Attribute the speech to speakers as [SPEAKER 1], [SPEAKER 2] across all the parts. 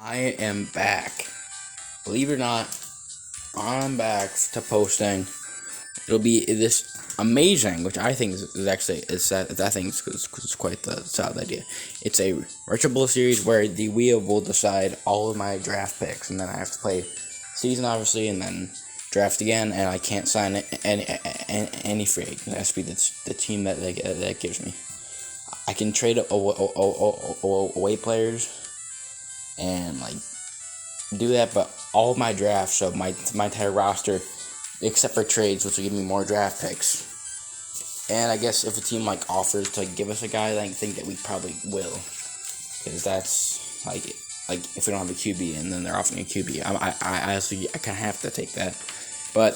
[SPEAKER 1] I am back. Believe it or not, I'm back to posting. It'll be this amazing, which I think is actually I think it's quite the solid idea. It's a Retro Bowl series where the wheel will decide all of my draft picks, and then I have to play season obviously, and then draft again, and I can't sign any free agent. It has to be the team that gives me. I can trade away players and do that, but all of my drafts, so my entire roster, except for trades, which will give me more draft picks. And I guess if a team offers to give us a guy, I think that we probably will, because that's like if we don't have a QB and then they're offering a QB, I honestly kind of have to take that. But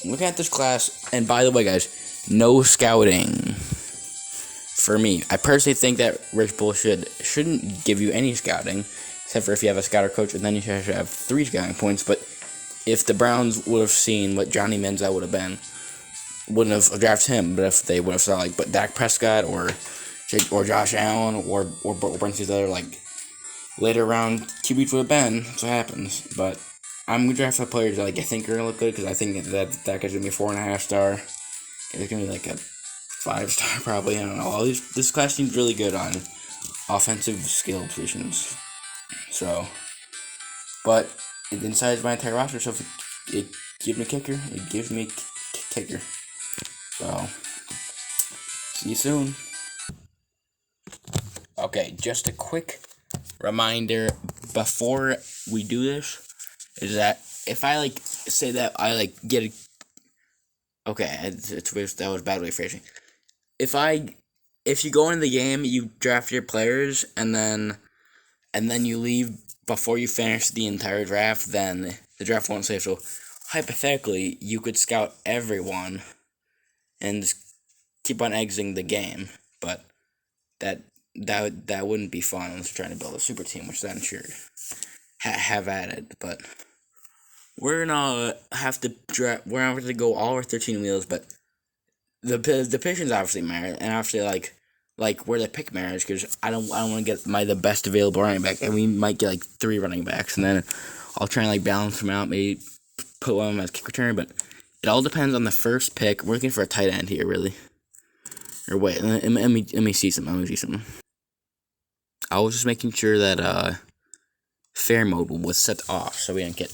[SPEAKER 1] looking at this class, and by the way, guys, no scouting for me. I personally think that Rich Bull shouldn't give you any scouting, except for if you have a scouter coach, and then you should have 3 scouting points. But if the Browns would have seen what Johnny Manziel would have been, wouldn't have drafted him. But if they would have saw Dak Prescott or Josh Allen or Brent these other later round QBs would have been, that's what happens. But I'm gonna draft the players that I think are gonna look good, because I think that guy's gonna be a 4.5 star. It's gonna be a 5 star probably. I don't know. This class seems really good on offensive skill positions. So, but inside my entire roster, so it gives me a kicker. It gives me a kicker. So, see you soon. Okay, just a quick reminder before we do this is that if I say that I get a, okay, that was bad way of phrasing. If you go into the game, you draft your players, and then you leave before you finish the entire draft, then the draft won't save. So hypothetically, you could scout everyone and just keep on exiting the game, but that wouldn't be fun unless you're trying to build a super team, which then sure have at it. But we're gonna have to draft. We're gonna have to go all our 13 wheels, but the positions obviously matter, and obviously where the pick matters, because I don't want to get the best available running back, and we might get 3 running backs, and then I'll try and balance them out, maybe put one of them as kick returner, but it all depends on the first pick. We're looking for a tight end here, really. Or wait, let me see something. I was just making sure that fair mode was set off, so we didn't get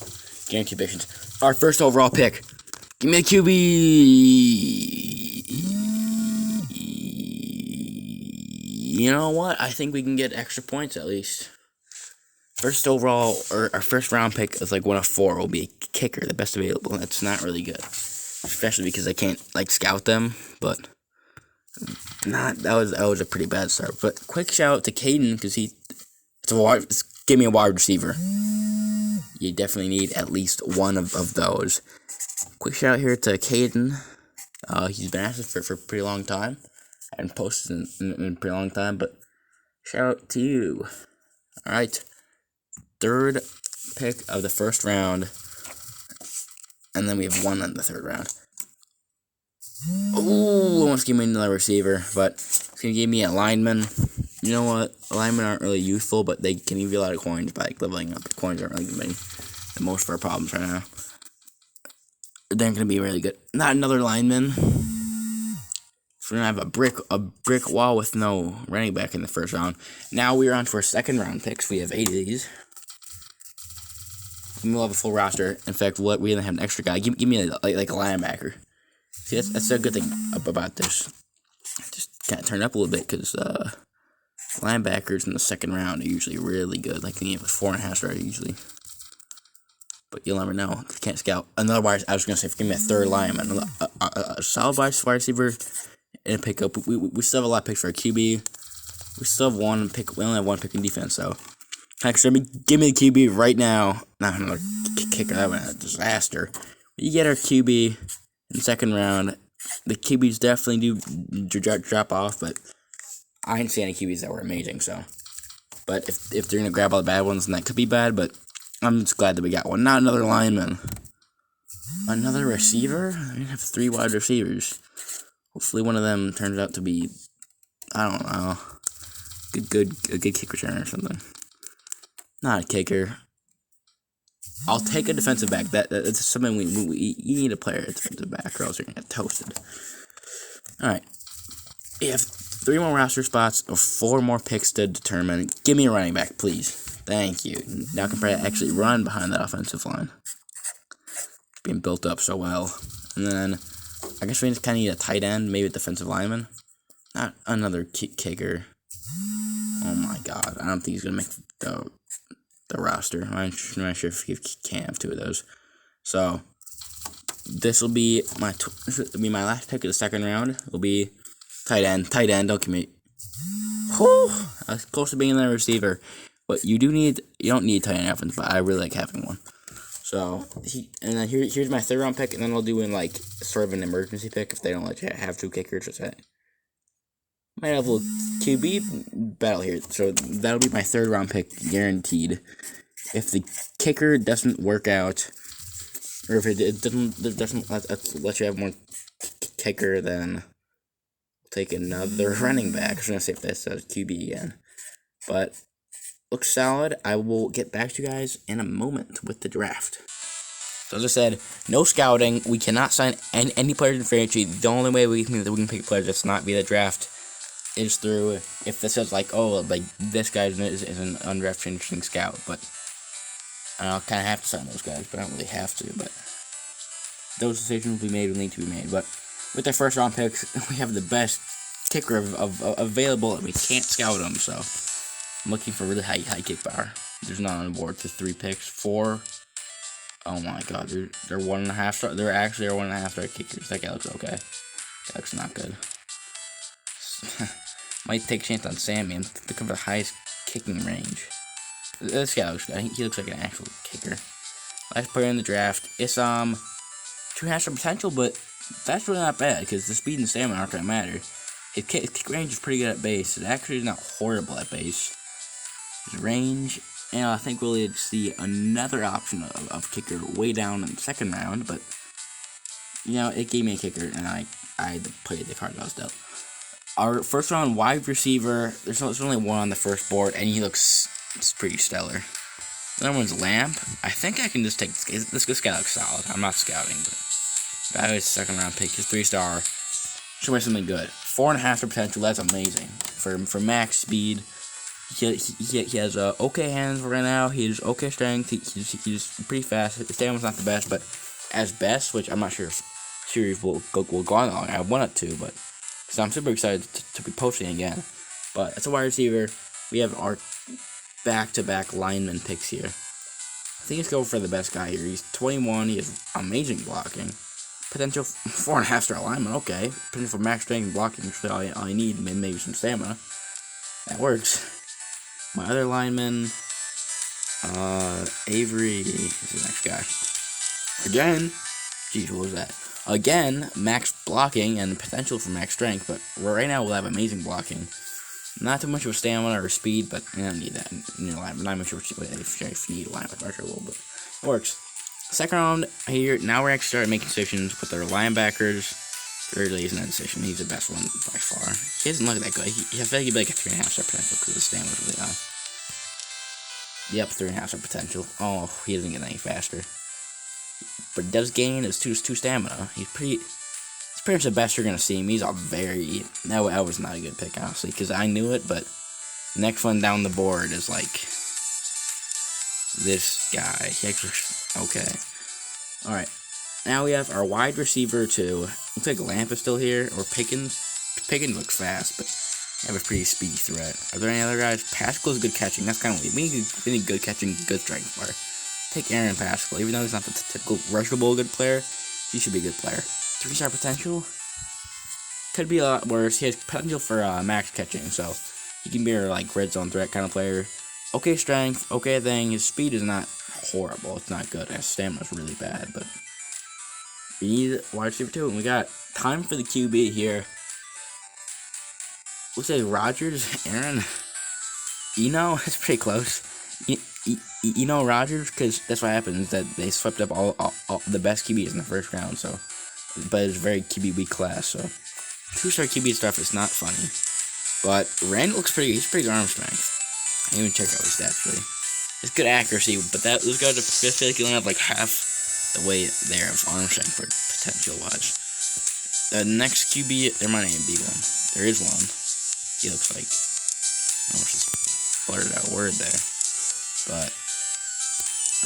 [SPEAKER 1] guaranteed positions. Our first overall pick. Give me a QB. You know what? I think we can get extra points at least. First overall, or our first round pick is 1 of 4 will be a kicker, the best available. That's not really good, especially because I can't scout them. But that was a pretty bad start. But quick shout out to Caden, because give me a wide receiver. You definitely need at least one of those. Quick shout out here to Caden. He's been asking for a pretty long time. I haven't posted in a pretty long time, but shout out to you. Alright. 3rd pick of the first round. And then we have 1 in the 3rd round. Ooh, almost gave me another receiver, but it's going to give me a lineman. You know what? Linemen aren't really useful, but they can give you a lot of coins by leveling up. Coins aren't really giving the most of our problems right now. They're going to be really good. Not another lineman. So we're going to have a brick wall with no running back in the first round. Now we're on to our 2nd round picks. We have 8 of these. We'll have a full roster. In fact, we even have an extra guy. Give me a linebacker. See, that's a good thing about this. Just kind of turn it up a little bit, because linebackers in the 2nd round are usually really good. They get 4.5 stars usually. But you'll never know. You can't scout. Another wide, I was going to say, give me a 3rd lineman. A solid wide receiver and a pickup. We still have a lot of picks for a QB. We still have 1 pick. We only have 1 pick in defense, so. Actually, give me the QB right now. Not another kicker. That was a disaster. You get our QB in the 2nd round. The QBs definitely do drop off, but I didn't see any QBs that were amazing, so. But if they're going to grab all the bad ones, then that could be bad, but I'm just glad that we got one. Not another lineman. Another receiver? We're going to have 3 wide receivers. Hopefully one of them turns out to be, I don't know, a good kick returner or something. Not a kicker. I'll take a defensive back. That's something you need a player at defensive back, or else you're gonna get toasted. All right, we have 3 more roster spots or 4 more picks to determine. Give me a running back, please. Thank you. Now I can probably actually run behind that offensive line. It's being built up so well. And then I guess we just kind of need a tight end, maybe a defensive lineman. Not another kicker. Oh my god, I don't think he's gonna make the roster. I'm not sure if he can have 2 of those. So this will be my last pick of the second round. Will be tight end. Tight end. Don't give me. Whew, I was close to being the receiver, but you don't need tight end offense. But I really like having one. So and then here's my 3rd round pick, and then I'll do in like sort of an emergency pick if they don't let you have 2 kickers. What's that? Might have a little QB battle here. So that'll be my 3rd round pick, guaranteed. If the kicker doesn't work out, or if it doesn't let you have more kicker, then I'll take another running back. I was gonna say if that's a QB again, but looks solid. I will get back to you guys in a moment with the draft. So as I said, no scouting. We cannot sign any players in free agency. The only way we can pick players that's not via the draft is through if it says like, oh, like this guy is an undrafted interesting scout, but I'll kind of have to sign those guys, but I don't really have to. But those decisions will need to be made. But with their first round picks, we have the best kicker of available, and we can't scout them. So I'm looking for really high kick power. There's not on the board to 3 picks, 4. Oh my god, they're 1.5 star. They're actually 1.5 star kickers. That guy looks okay. That looks not good. Might take a chance on Sammy and look for the highest kicking range. This guy looks good. I think he looks like an actual kicker. Last player in the draft. It's 2.5 star potential, but that's really not bad because the speed and stamina aren't gonna matter. His kick range is pretty good at base. It actually is not horrible at base. His range, and I think we'll see another option of kicker way down in the 2nd round, but it gave me a kicker, and I played the card that was dealt. Our 1st round wide receiver, there's only one on the first board, and he looks pretty stellar. The other one's Lamp. I think I can just take this guy looks solid. I'm not scouting, but that was 2nd round pick. He's 3-star. Show me something good. 4.5 star potential. That's amazing for max speed. He has okay hands right now. He has okay strength. He's pretty fast. His stamina's not the best, but as best, which I'm not sure if series will go on long. I want it to, but so I'm super excited to be posting again. But as a wide receiver, we have our back-to-back lineman picks here. I think let's go for the best guy here. He's 21. He has amazing blocking. Potential 4.5 star lineman. Okay. Potential for max strength and blocking. So all you need, maybe some stamina. That works. My other lineman, Avery is the next guy. Again, geez, what was that? Again, max blocking and potential for max strength, but right now we'll have amazing blocking. Not too much of a stamina or speed, but you don't need that in your lineman. Not much of if you need a lineman, but a little bit. It works. 2nd round here, now we're actually starting making decisions with our linebackers. Really isn't a decision. He's the best one by far. He doesn't look that good. I feel like he'd be like a 3.5 star potential because his stamina's really high. Yep, 3.5 star potential. Oh, he doesn't get any faster. But he does gain his 2 stamina. He's pretty much the best you're gonna see him. He's a very that was not a good pick honestly because I knew it, but next one down the board is like this guy. He actually okay. All right. Now we have our wide receiver 2. Looks like Lamp is still here, or Pickens. Pickens looks fast, but they have a pretty speedy threat. Are there any other guys? Pascal's good catching. That's kind of weird. We need good catching, good strength player. Take Aaron Pascal. Even though he's not the typical rushable good player, he should be a good player. 3-star potential? Could be a lot worse. He has potential for max catching, so he can be a red zone threat kind of player. Okay strength, okay thing. His speed is not horrible. It's not good. His stamina's really bad, but we need wide receiver 2, and we got time for the QB here. We'll say Rodgers, Aaron. It's pretty close. Rodgers, because that's what happens, that they swept up all the best QBs in the 1st round, so, but it's a very QB weak class, so 2-star QB stuff is not funny. But Randall looks pretty good. He's pretty good arm strength. I didn't even check out his stats, really. It's good accuracy, but those guys are feel like you only have like half the weight there of arm strength for potential wise. The next QB, there might even be one. There is one. He looks like, I almost just blurted out a word there, but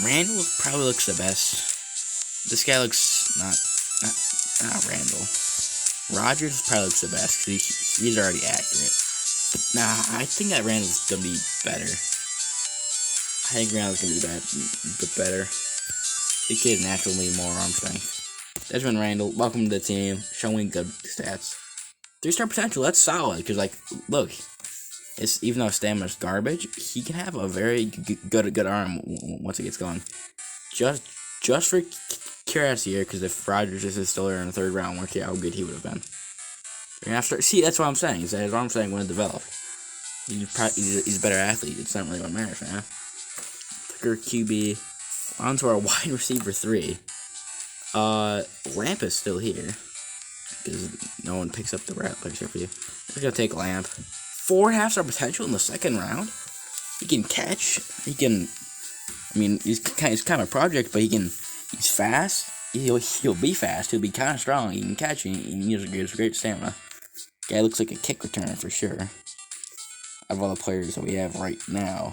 [SPEAKER 1] Randall probably looks the best. This guy looks not Randall. Rogers probably looks the best because he's already accurate. Nah, I think that Randall's gonna be better. I think Randall's gonna be better. The kid naturally more arm strength. Desmond Randall, welcome to the team, showing good stats. 3-star potential, that's solid. Cause like, look, even though stamina's garbage, he can have a very good arm once it gets going. Just for curiosity here, because if Rogers is still there in the 3rd round, look how good he would have been. See, that's what I'm saying. Is that his arm strength wouldn't develop. He's a better athlete. It's not really what matters, man. Picker QB. On to our wide receiver 3. Lamp is still here. Because no one picks up the rat picks here for you. We're going to take Lamp. 4 half-star potential in the 2nd round. He can catch. He can... I mean, he's kind of a project, but he's fast. He'll be fast. He'll be kind of strong. He can catch. He has great stamina. Guy looks like a kick returner for sure. Of all the players that we have right now.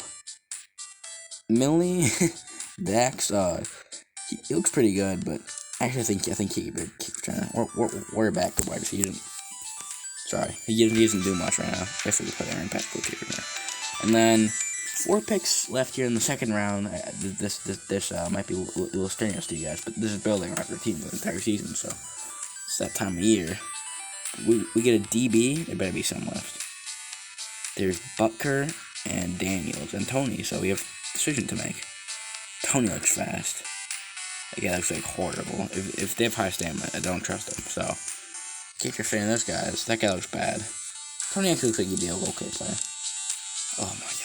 [SPEAKER 1] Millie, Dax, he looks pretty good, but actually I think he could be a kick returner. We're back to wide receiver. Sorry, he doesn't do much right now. If we put Aaron Patrick kick returner. And then 4 picks left here in the 2nd round. This might be a little strenuous to you guys, but this is building around our team the entire season, so it's that time of year. We get a DB. There better be some left. There's Butker and Daniels and Tony, so we have a decision to make. Tony looks fast. That guy looks like horrible. If they have high stamina, I don't trust them. So, keep your fan of those guys. That guy looks bad. Tony actually looks like he'd be a okay player. Oh my god.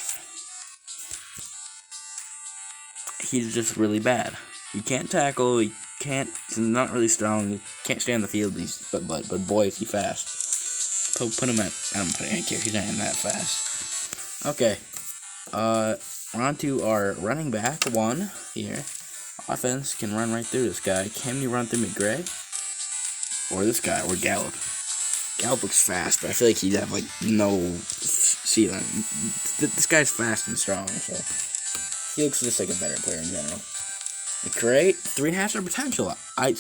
[SPEAKER 1] He's just really bad. He can't tackle. He's not really strong. He can't stay on the field. But boy, is he fast. Put him at. I'm putting him here. He's not even that fast. Okay. We're on to our running back 1 here. Offense can run right through this guy. Can we run through McGray? Or this guy, or Gallup. Gallup looks fast, but I feel like he'd have, like, no ceiling. This guy's fast and strong, so he looks just like a better player in general. McRae, 3 half-star potential. I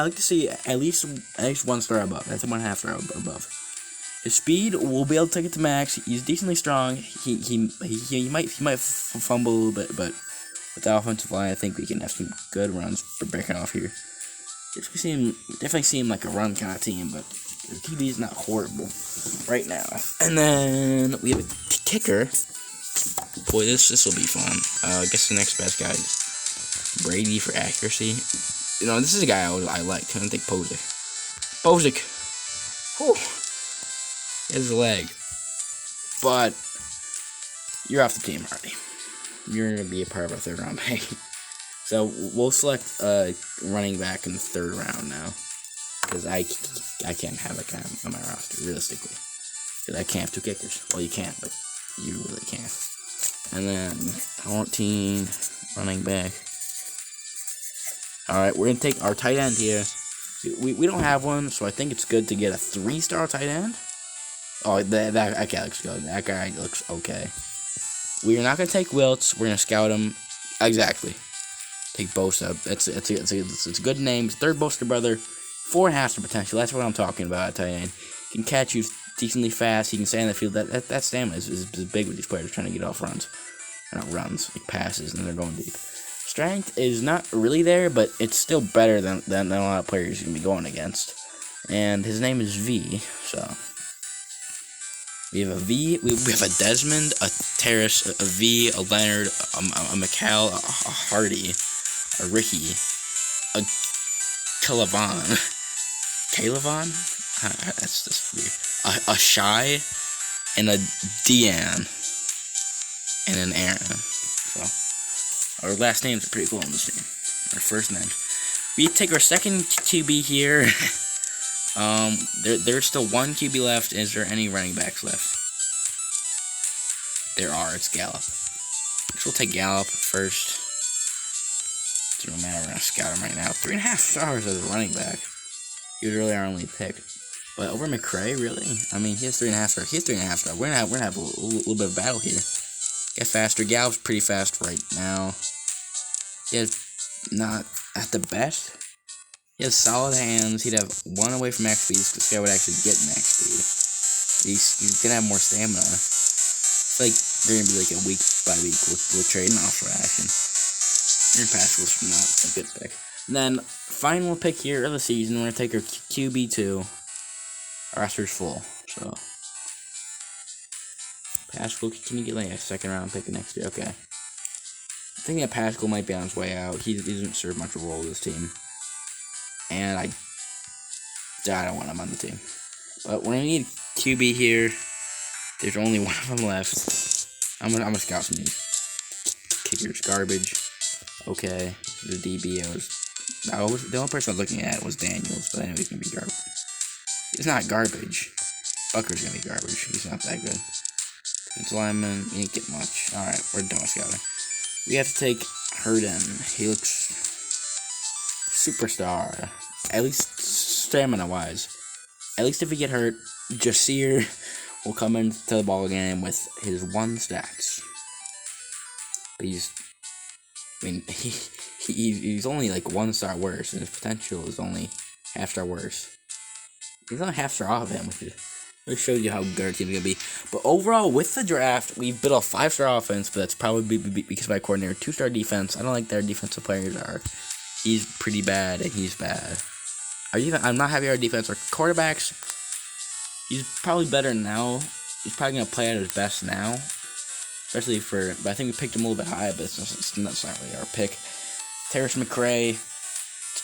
[SPEAKER 1] like to see at least 1 star above. That's a 1 half-star above. His speed, we'll be able to take it to max. He's decently strong. He might fumble a little bit, but with the offensive line, I think we can have some good runs for breaking off here. Definitely seem like a run kind of team, but the TV's not horrible right now. And then we have a kicker. Boy, this will be fun. I guess the next best guy is Brady for accuracy. You know, this is a guy I like. I don't think Posick. Whew. His leg. But you're off the team already. You're going to be a part of our 3rd round pick. So we'll select running back in the 3rd round now. Because I can't have a guy on my roster, realistically. Because I can't have 2 kickers. Well, you can, but you really can't. And then 14 running back. Alright, we're going to take our tight end here. We don't have one, so I think it's good to get a 3-star tight end. Oh, that guy looks good. That guy looks okay. We are not going to take Wiltz. We're going to scout him. Exactly. Take Bosa. It's a good name. 3rd Bosa brother. 4 half-star potential. That's what I'm talking about at tight end. He can catch you decently fast. He can stay on the field. That stamina is big with these players trying to get off runs. Not runs, like passes, and they're going deep. Strength is not really there, but it's still better than a lot of players you can be going against. And his name is V, so... We have a V, we have a Desmond, a Terrace, a V, a Leonard, a McCall, a Hardy, a Ricky, a Calavan, that's just weird, a Shy, and a Deanne, and an Aaron. So, our last names are pretty cool on this team. Our first name. We take our second QB here. There's still 1 QB left. Is there any running backs left? There are. It's Gallup. We'll take Gallup first. Doesn't matter, we're gonna scout him right now. 3.5 stars as a running back. He was really our only pick. But over McCray, really? I mean, he has 3.5 stars. He has 3.5 stars. We're gonna have a little bit of battle here. Get faster. Gallup's pretty fast right now. He has not at the best. He has solid hands. He'd have 1 away from max speed. This guy would actually get max speed. He's gonna have more stamina. I feel like they're gonna be like a week by week with trading off for action. Aaron Pascal's not a good pick. And then final pick here of the season, we're gonna take our QB2. Our roster's full, so Pascal, can you get like a second round pick next year? Okay. I think that Pascal might be on his way out. He doesn't serve much of a role with this team. And I don't want him on the team. But we're gonna need QB here. There's only one of them left. I'm gonna scout some kickers. Garbage. Okay. The DB the only person I was looking at was Daniels, but I know he's gonna be garbage. He's not garbage. Bucker's gonna be garbage. He's not that good. Defensive lineman, he didn't get much. Alright, we're done with scouting. We have to take Herden. He looks superstar. At least stamina-wise. At least if he get hurt, Jasir will come into the ball game with his 1 stats. But he's only like 1 star worse, and his potential is only half star worse. He's only half star off of him, which shows you how good our team's gonna be. But overall, with the draft, we built a 5-star offense, but that's probably because of my coordinator. 2-star defense. I don't like their defensive players are. He's pretty bad, and he's bad. I'm not happy with our defense. Our quarterbacks, he's probably better now. He's probably gonna play at his best now, especially but I think we picked him a little bit high, but that's not really our pick. Terrace McRae.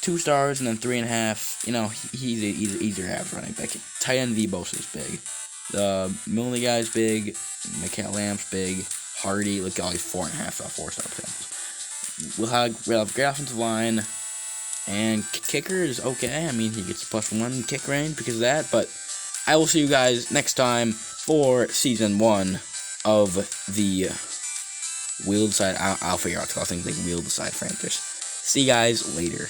[SPEAKER 1] 2 stars and then 3.5. You know, he's easier to have running back. Tight end Bosa is big. The Milne guy's big. Michael Lamp's big. Hardy, look at all these 4.5 4-star potentials. We'll have great offensive line. And kicker is okay. I mean, he gets +1 kick range because of that. But I will see you guys next time for season 1 of the Wheel Decide. I'll figure out. I think they Wheel Decide franchise. See you guys later.